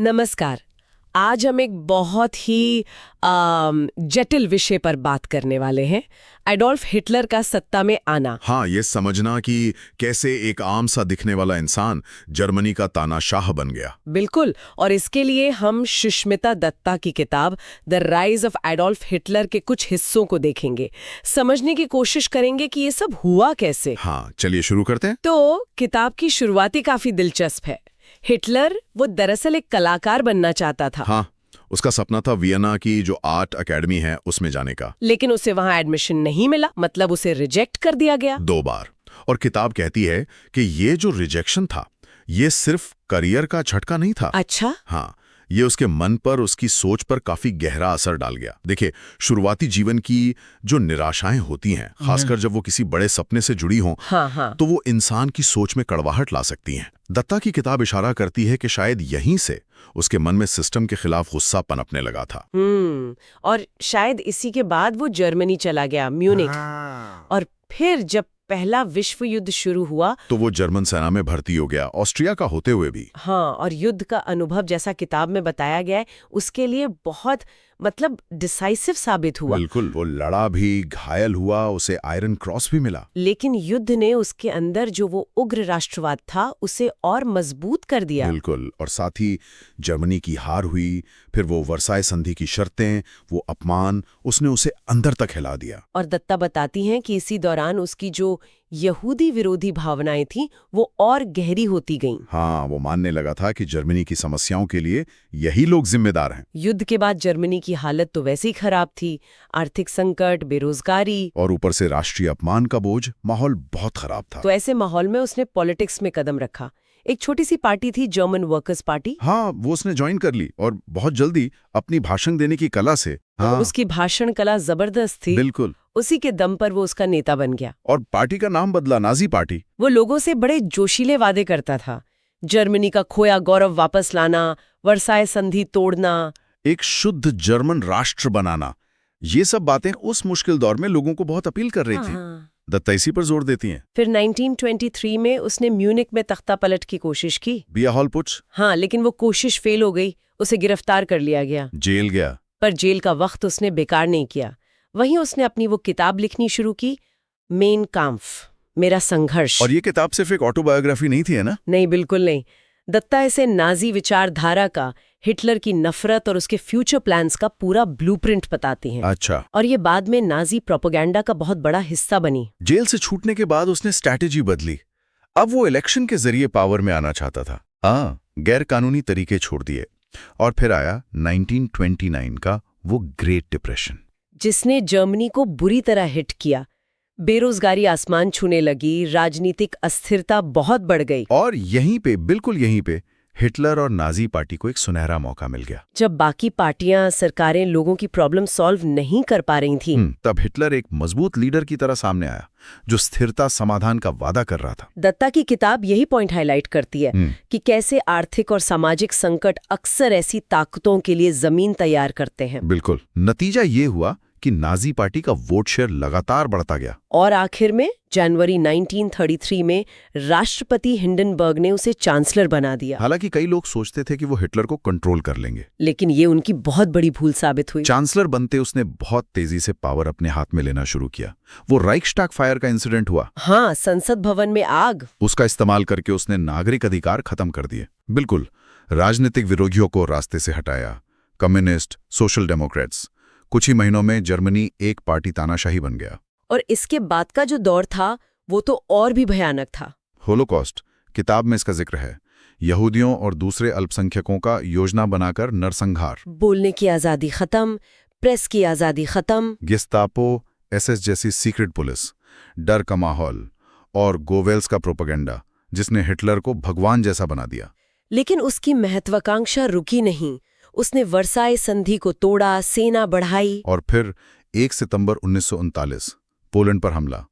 नमस्कार। आज हम एक बहुत ही जटिल विषय पर बात करने वाले हैं, एडोल्फ हिटलर का सत्ता में आना। हाँ, ये समझना कि कैसे एक आम सा दिखने वाला इंसान जर्मनी का तानाशाह बन गया। बिल्कुल, और इसके लिए हम सुष्मिता दत्ता की किताब the rise of Adolf Hitler के कुछ हिस्सों को देखेंगे, समझने की कोशिश करेंगे कि ये सब हुआ कैसे। हाँ, चलिए शुरू करते हैं। तो किताब की शुरुआती काफी दिलचस्प है। हिटलर वो दरअसल एक कलाकार बनना चाहता था। हाँ, उसका सपना था वियना की जो आर्ट एकेडमी है उसमें जाने का। लेकिन उसे वहां एडमिशन नहीं मिला, मतलब उसे रिजेक्ट कर दिया गया 2 बार। और किताब कहती है कि ये जो रिजेक्शन था, ये सिर्फ करियर का झटका नहीं था। अच्छा। हाँ, ये उसके मन पर, उसकी सोच पर काफी गहरा असर डाल गया। देखिए, शुरुआती जीवन की जो निराशाएं होती हैं, खासकर जब वो किसी बड़े सपने से जुड़ी हों, हाँ। तो वो इंसान की सोच में कड़वाहट ला सकती हैं। दत्ता की किताब इशारा करती है कि शायद यहीं से उसके मन में सिस्टम के खिलाफ गुस्सा पनपने लगा था। और शायद इसी के बाद वो जर्मनी चला गया, म्यूनिख। और फिर जब पहला विश्व युद्ध शुरू हुआ तो वो जर्मन सेना में भर्ती हो गया, ऑस्ट्रिया का होते हुए भी। हाँ, और युद्ध का अनुभव जैसा किताब में बताया गया है, उसके लिए बहुत डिसाइसिव साबित हुआ। बिल्कुल, वो लड़ा भी, घायल हुआ, उसे आयरन क्रॉस भी मिला। लेकिन युद्ध ने उसके अंदर जो वो उग्र राष्ट्रवाद था उसे और मजबूत कर दिया। बिल्कुल, और साथ ही जर्मनी की हार हुई, फिर वो वर्साई संधि की शर्तें, वो अपमान, उसने उसे अंदर तक हिला दिया। और दत्ता बताती हैं कि इसी दौरान उसकी जो यहूदी विरोधी भावनाएं थीं वो और गहरी होती गईं। हाँ, वो मानने लगा था कि जर्मनी की समस्याओं के लिए यही लोग जिम्मेदार हैं। युद्ध के बाद जर्मनी की हालत तो वैसे ही खराब थी, आर्थिक संकट, बेरोजगारी, और ऊपर से राष्ट्रीय अपमान का बोझ, माहौल बहुत खराब था। तो ऐसे माहौल में उसने पॉलिटिक्स में कदम रखा। एक छोटी सी पार्टी थी, जर्मन वर्कर्स पार्टी। हाँ, वो उसने ज्वाइन कर ली और बहुत जल्दी अपनी भाषण देने की कला से। हाँ, उसकी भाषण कला जबरदस्त थी। बिल्कुल। उसी के दम पर वो उसका नेता बन गया। और पार्टी का नाम बदला, नाजी पार्टी। वो लोगों से बड़े जोशीले वादे करता था, जर्मनी का खोया गौरव वापस लाना, वर्साई संधि तोड़ना, एक शुद्ध जर्मन राष्ट्र बनाना। ये सब बातें उस मुश्किल दौर में लोगों को बहुत अपील कर रही थी। दत्ता इसी पर जोर देती हैं। फिर 1923 में उसने म्यूनिक में तख्ता पलट की कोशिश की। बिया हॉल पुच। हाँ, लेकिन वो कोशिश फेल हो गई, उसे गिरफ्तार कर लिया गया, जेल गया। पर जेल का वक्त उसने बेकार नहीं किया। वहीं उसने अपनी वो किताब लिखनी शुरू की, मेन काम्फ, मेरा संघर्ष। और ये किताब सिर्फ एक ऑटोबायोग्राफी नहीं थी, है ना? नहीं, बिल्कुल नहीं। दत्ता इसे नाजी विचारधारा का, हिटलर की नफरत और उसके फ्यूचर प्लान्स का पूरा ब्लूप्रिंट बताती हैं। अच्छा। और ये बाद में नाजी प्रोपेगेंडा का बहुत बड़ा हिस्सा बनी। जेल से छूटने के बाद उसने स्ट्रैटेजी बदली। अब वो इलेक्शन के जरिए पावर में आना चाहता था। गैर कानूनी तरीके छोड़ दिए। और फिर आया 1929 का वो ग्रेट डिप्रेशन, जिसने जर्मनी को बुरी तरह हिट किया। बेरोजगारी आसमान छूने लगी, राजनीतिक अस्थिरता बहुत बढ़ गई। और यहीं पे, बिल्कुल यहीं पे, हिटलर और नाजी पार्टी को एक सुनहरा मौका मिल गया। जब बाकी पार्टियां, सरकारें लोगों की प्रॉब्लम सॉल्व नहीं कर पा रही थीं, तब हिटलर एक मजबूत लीडर की तरह सामने आया, जो स्थिरता, समाधान का वादा कर रहा था। दत्ता की किताब यही पॉइंट हाईलाइट करती है कि कैसे आर्थिक और सामाजिक संकट अक्सर ऐसी ताकतों के लिए जमीन तैयार करते हैं। बिल्कुल। नतीजा ये हुआ कि नाजी पार्टी का वोट शेयर लगातार बढ़ता गया। और आखिर में जनवरी 1933 में राष्ट्रपति हिंडनबर्ग ने उसे चांसलर बना दिया। हालांकि कई लोग सोचते थे कि वो हिटलर को कंट्रोल कर लेंगे, लेकिन ये उनकी बहुत बड़ी भूल साबित हुई। चांसलर बनते उसने बहुत तेजी से पावर अपने हाथ में लेना शुरू किया। वो राइक्सटैग फायर का इंसिडेंट हुआ। हाँ, संसद भवन में आग। उसका इस्तेमाल करके उसने नागरिक अधिकार खत्म कर दिए। बिल्कुल, राजनीतिक विरोधियों को रास्ते से हटाया, कम्युनिस्ट, सोशल डेमोक्रेट्स। कुछ ही महीनों में जर्मनी एक पार्टी तानाशाही बन गया। और इसके बाद का जो दौर था वो तो और भी भयानक था। होलोकॉस्ट, किताब में इसका जिक्र है। यहूदियों और दूसरे अल्पसंख्यकों का योजना बनाकर नरसंहार, बोलने की आजादी खत्म, प्रेस की आजादी खत्म, गेस्तापो, एसएस जैसी सीक्रेट पुलिस, डर का माहौल, और गोवेल्स का प्रोपेगेंडा, जिसने हिटलर को भगवान जैसा बना दिया। लेकिन उसकी महत्वाकांक्षा रुकी नहीं। उसने वर्साई संधि को तोड़ा, सेना बढ़ाई। और फिर 1 सितंबर 1939 पोलैंड पर हमला,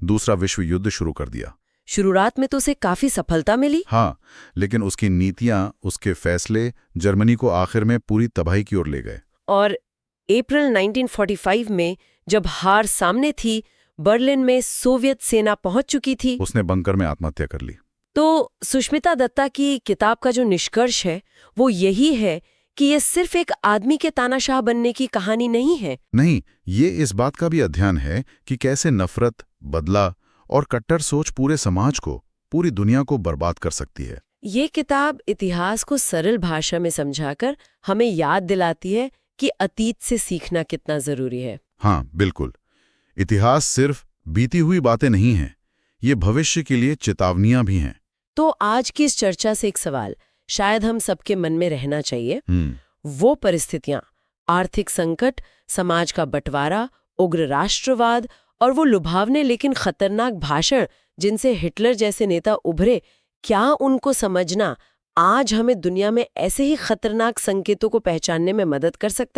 दूसरा विश्व युद्ध शुरू कर दिया। शुरुआत में तो उसे काफी सफलता मिली। हाँ, लेकिन उसकी नीतियां, उसके फैसले जर्मनी को आखिर में पूरी तबाही की ओर ले गए। और अप्रैल 1945 में जब हार सामने थी, बर्लिन में सोवियत सेना पहुंच चुकी थी, उसने बंकर में आत्महत्या कर ली। तो सुष्मिता दत्ता की किताब का जो निष्कर्ष है वो यही है कि ये सिर्फ एक आदमी के तानाशाह बनने की कहानी नहीं है। नहीं, ये इस बात का भी अध्ययन है कि कैसे नफरत, बदला और कट्टर सोच पूरे समाज को, पूरी दुनिया को बर्बाद कर सकती है। ये किताब इतिहास को सरल भाषा में समझाकर हमें याद दिलाती है कि अतीत से सीखना कितना जरूरी है। हाँ, बिल्कुल। इतिहास सिर्फ बीती हुई बातें नहीं हैं, ये भविष्य के लिए चेतावनियां भी हैं। तो आज की इस चर्चा से एक सवाल शायद हम सबके मन में रहना चाहिए। वो परिस्थितियां, आर्थिक संकट, समाज का बंटवारा, उग्र राष्ट्रवाद और वो लुभावने लेकिन खतरनाक भाषण जिनसे हिटलर जैसे नेता उभरे, क्या उनको समझना आज हमें दुनिया में ऐसे ही खतरनाक संकेतों को पहचानने में मदद कर सकता है?